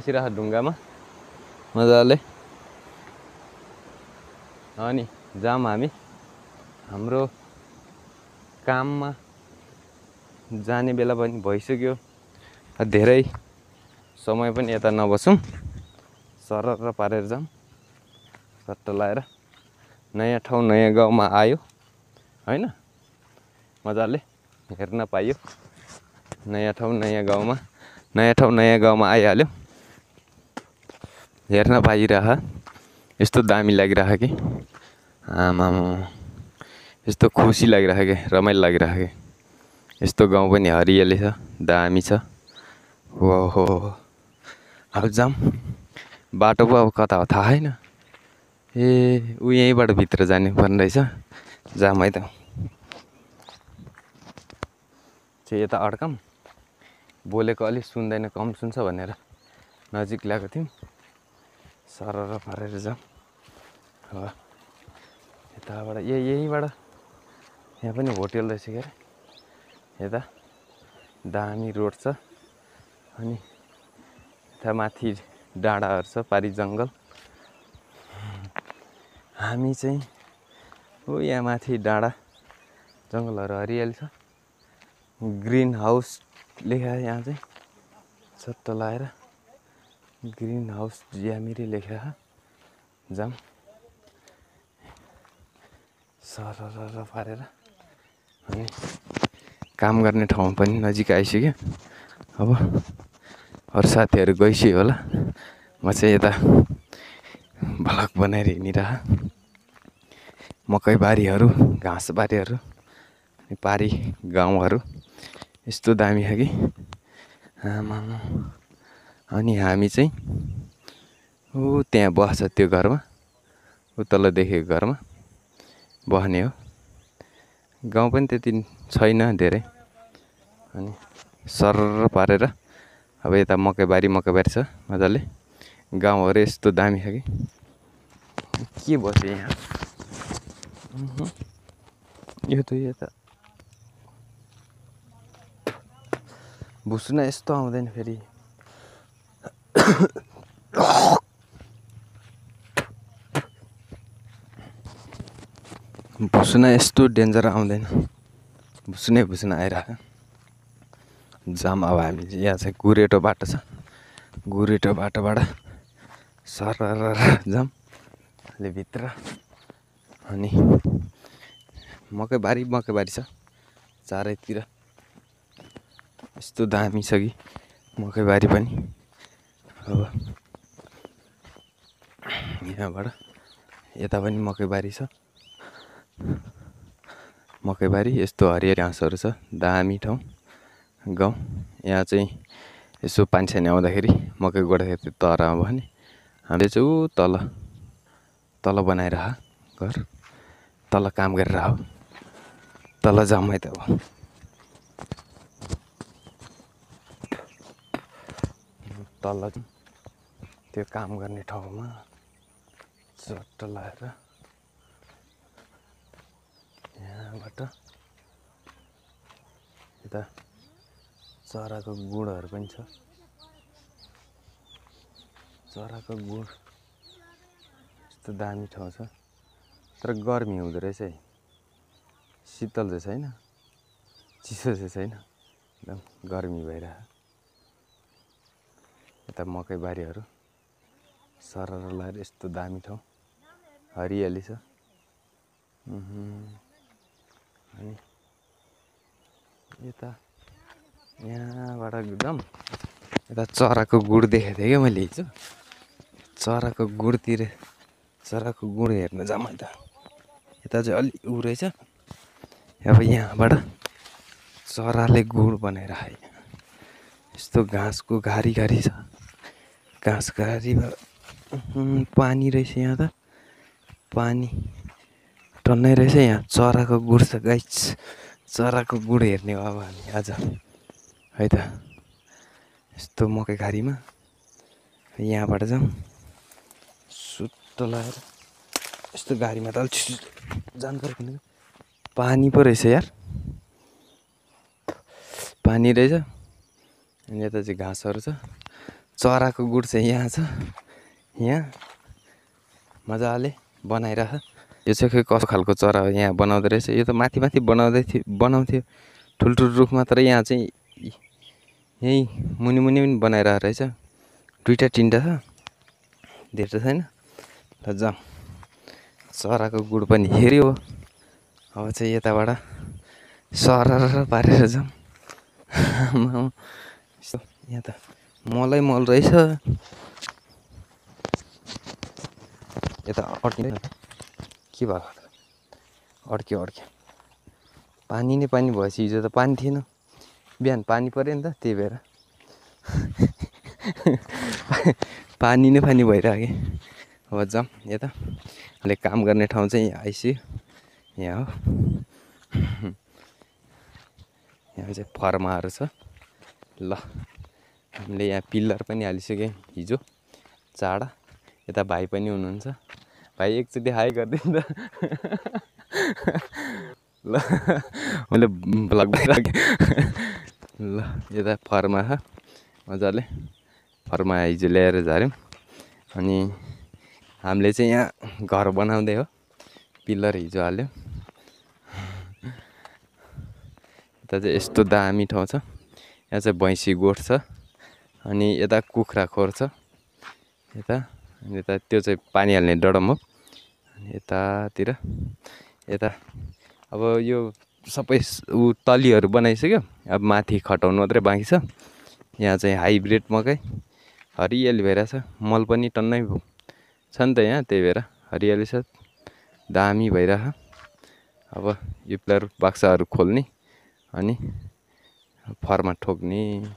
बसिरह ढुङ्गामा मजाले। अनि जाम हाम्रो काममा जाने बेला पनि भइसक्यो। धेरै समय पनि यता नबसौँ, सरर पारेर जाऊँ। सट्ट लाएर नयाँ ठाउँ नयाँ गाउँमा आयो हैन, मजाले हेर्न पाइयो। नयाँ ठाउँ नयाँ गाउँमा आइहाल्यो, हेर्न पाइरह। यस्तो दामी लागिरह कि आमामा, यस्तो खुसी लागिरह कि रमाइलो लागिरह कि। यस्तो गाउँ पनि हरियाली छ, दामी छ। ओहो, अब जाऊँ। बाटो पो अब कता हो थाहा छैन। ए ऊ यहीँबाट भित्र जाने पर्ने रहेछ। जाऊँ है त। यता अड्कम, बोलेको अलिक सुन्दैन, कम सुन्छ भनेर नजिक ल्याएको थियौँ। सरर पारेर जाऊँ। हो यताबाट यहीँबाट यहाँ पनि होटेल रहेछ के अरे। यता दामी रोड छ। अनि यता माथि डाँडाहरू छ, पारि जङ्गल। हामी चाहिँ हो यहाँ माथि डाँडा, जङ्गलहरू हरियाली छ। ग्रिन हाउस लेखा यहाँ चाहिँ सट्ट लाएर ग्रिन हाउस ज्यामिरी लेखा। जाऊँ सरर पारेर। अनि काम गर्ने ठाउँ पनि नजिक आइसक्यो। अब अरू साथीहरू गइसक्यो होला, म चाहिँ यता भ्लग बनाएर हिँडिरह। मकैबारीहरू, घाँसबारीहरू, पारी गाउँहरू यस्तो दामी छ कि आमामा। अनि हामी चाहिँ ऊ त्यहाँ बस्छ, त्यो घरमा, ऊ तल देखेको घरमा बस्ने हो। गाउँ पनि त्यति छैन धेरै। अनि सरर पारेर अब यता मकैबारी छ मजाले। गाउँहरू यस्तो दामी छ कि के बस्यो यहाँ। यो त यता भुसुना यस्तो आउँदैन फेरि। भुसुना यस्तो डेन्जर आउँदैन, भुसुना आइरहेको। जाम अब हामी यहाँ चाहिँ गुरेटो बाटो छ, गुरेटो बाटोबाट सरर जाम अलि भित्र। अनि मकैबारी छ चारैतिर। यस्तो दामी छ कि मकैबारी पनि। अब यहाँबाट यता पनि मकैबारी छ। मकैबारी यस्तो हरियो घाँसहरू छ, दामी ठाउँ गाउँ। यहाँ चाहिँ यसो पानी सानी आउँदाखेरि मकै गोड्दाखेरि तरामा बस्ने। हामीले चाहिँ ऊ तल बनाइरह घर, तल काम गरेर हो। तल जाऊँ है त। अब तल त्यो काम गर्ने ठाउँमा चट्ट लाएर यहाँबाट यता चराको गुँडहरू पनि छ। चराको गुँड यस्तो दामी ठाउँ छ। तर गर्मी हुँदो रहेछ है, शीतल चाहिँ छैन, चिसो चाहिँ छैन, एकदम गर्मी भइरहेको। यता मकैबारीहरू सरर लाएर यस्तो दामी ठाउँ, हरियाली छ। अनि यता यहाँबाट एकदम यता चराको गुँड देखेको थिएँ क्या मैले हिजो। चराको गुँडतिर, चराको गुँड हेर्न जाऊँ है त। यता चाहिँ अलि उ रहेछ। अब यहाँबाट चराले गुँड बनाइराखे। यस्तो घाँसको घारी छ, घाँस घारीमा पानी रहेछ। यहाँ त पानी टन्नै रहेछ। यहाँ चराको गुँड छ गाइस, चराको गुँड हेर्ने हो अब हामी आज है त। यस्तो मकै घारीमा यहाँबाट जाऊँ सुत्तो लगाएर। यस्तो गाडीमा त अलिक जानु पर्ने। पानी पो रहेछ यार, पानी रहेछ। अनि यता चाहिँ घाँसहरू छ, चराको गुड चाहिँ यहाँ छ। यहाँ मजाले बनाइरह। यो चाहिँ खै कस्तो खालको चरा हो यहाँ बनाउँदो रहेछ। यो त माथि माथि बनाउँथ्यो ठुल्ठुलो रुख मात्र। यहाँ चाहिँ यहीँ मुनि मुनि पनि बनाइरहेको रहेछ। दुईवटा तिनवटा छ, धेरै त छैन। र जाउँ चराको गुड पनि हेऱ्यो। अब चाहिँ यताबाट सरर पारेर जाउँ। यहाँ त मलै मल रहेछ। यता अड्किँदैन के भयो अड्क्यो पानी नै पानी भएपछि हिजो त पानी थिएन। बिहान पानी पऱ्यो नि त त्यही भएर पानी नै पानी भइरहेको कि। अब जाउँ यता। अहिले काम गर्ने ठाउँ चाहिँ यहाँ आइसक्यो। यहाँ हो, यहाँ चाहिँ फर्माहरू छ। ल हामीले यहाँ पिल्लर पनि हालिसक्यौँ हिजो चाडा। यता भाइ पनि हुनुहुन्छ। भाइ एकचोटि हाई गरिदिनु त। ल मैले भ्लग बनाइराखेँ। ल यता फर्मा छ मजाले। फर्मा हिजो ल्याएर झाऱ्यौँ। अनि हामीले चाहिँ यहाँ घर बनाउँदै हो। पिल्लर हिजो हाल्यो। यता चाहिँ यस्तो दामी ठाउँ छ। यहाँ चाहिँ भैँसी गोठ छ। अनि यता कुखुरा खोर छ यता। अनि यता त्यो चाहिँ पानी हाल्ने डरम हो। अनि यतातिर यता अब यो सबै तलीहरू बनाइसक्यो। अब माथि खटाउनु मात्रै बाँकी छ। यहाँ चाहिँ हाइब्रिड मकै हरियाली भइरहेछ। मल पनि टन्नै छ नि त यहाँ, त्यही भएर हरियाली छ, दामी भइरह। अब यो पिल्लर बाक्साहरू खोल्ने अनि फर्मा ठोक्ने।